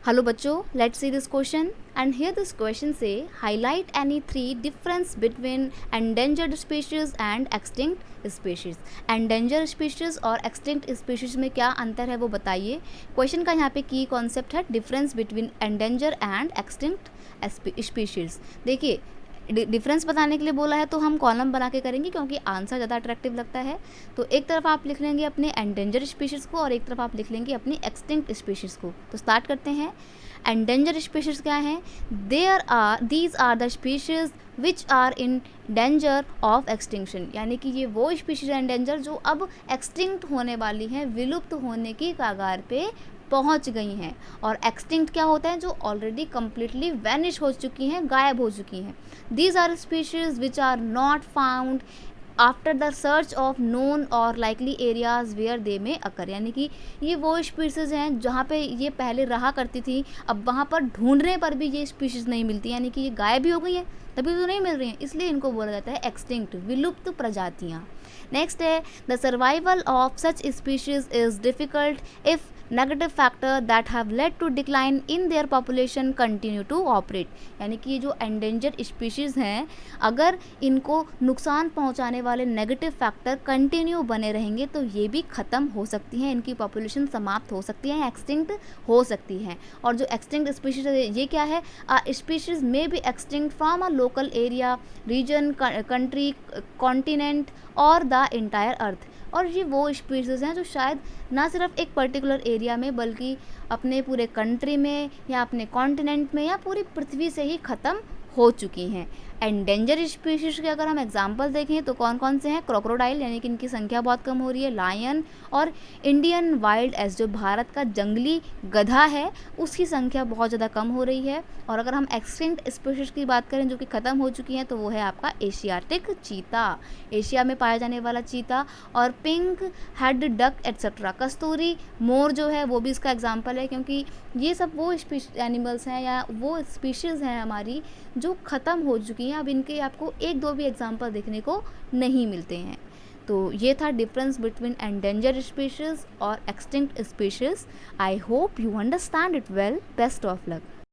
Hello बच्चों, let's see this question and here this question से highlight any three difference between endangered species and extinct species. Endangered species और extinct species में क्या अंतर है वो बताइए। क्वेश्चन का यहाँ पे की कॉन्सेप्ट है difference between endanger and extinct species. देखिए, डिफरेंस बताने के लिए बोला है तो हम कॉलम बना के करेंगे क्योंकि आंसर ज़्यादा अट्रैक्टिव लगता है। तो एक तरफ आप लिख लेंगे अपने एंडेंजर स्पीशीज़ को और एक तरफ आप लिख लेंगे अपनी एक्सटिंक्ट स्पीशीज़ को। तो स्टार्ट करते हैं। एंडेंजर स्पीशीज़ क्या है? These are the species which are in danger of extinction, यानी कि ये वो स्पीशीज़ एंडेंजर जो अब एक्सटिंक्ट होने वाली हैं, विलुप्त होने की कगार पे पहुंच गई हैं। और एक्सटिंक्ट क्या होता है? जो ऑलरेडी कम्प्लीटली वैनिश हो चुकी हैं, गायब हो चुकी हैं। These are species which are not found after the search of known or likely areas where they may occur, यानी कि ये वो स्पीशीज़ हैं जहाँ पे ये पहले रहा करती थी, अब वहाँ पर ढूंढने पर भी ये स्पीशीज़ नहीं मिलती, यानी कि ये गायब भी हो गई हैं, तभी तो नहीं मिल रही हैं, इसलिए इनको बोला जाता है एक्सटिंक्ट, विलुप्त प्रजातियाँ। नेक्स्ट है the survival of such species is difficult if negative factor that have led to decline in their population continue to operate, यानी कि ये जो एंडेंजर्ड स्पीशीज़ हैं, अगर इनको नुकसान पहुंचाने वाले नेगेटिव फैक्टर कंटिन्यू बने रहेंगे तो ये भी ख़त्म हो सकती हैं, इनकी पॉपुलेशन समाप्त हो सकती है, एक्सटिंक्ट हो सकती हैं। और जो एक्सटिंक्ट स्पीशीज़ है ये क्या है? Species may be extinct from a local area, region, country, continent और द इंटायर अर्थ। और ये वो स्पीशीज़ हैं जो शायद ना सिर्फ एक पर्टिकुलर एरिया में बल्कि अपने पूरे कंट्री में या अपने कॉन्टिनेंट में या पूरी पृथ्वी से ही ख़त्म हो चुकी हैं। एंडेंजर स्पीशीज़ के अगर हम एग्जांपल देखें तो कौन कौन से हैं? क्रोकोडाइल, यानी कि इनकी संख्या बहुत कम हो रही है। लायन और इंडियन वाइल्ड एस, जो भारत का जंगली गधा है, उसकी संख्या बहुत ज़्यादा कम हो रही है। और अगर हम एक्सटिंक्ट स्पीशीज़ की बात करें जो कि ख़त्म हो चुकी हैं तो वो है आपका एशियाटिक चीता, एशिया में पाया जाने वाला चीता, और पिंक हेड डक एट्सेट्रा। कस्तूरी मोर जो है वो भी इसका एग्जाम्पल है, क्योंकि ये सब वो एनिमल्स हैं या वो स्पीशीज़ हैं हमारी जो ख़त्म हो चुकी हैं, अब इनके आपको एक दो भी एग्जाम्पल देखने को नहीं मिलते हैं। तो ये था डिफरेंस बिटवीन एंडेंजर्ड स्पीशीज़ और extinct species. I hope you understand it well. Best of luck.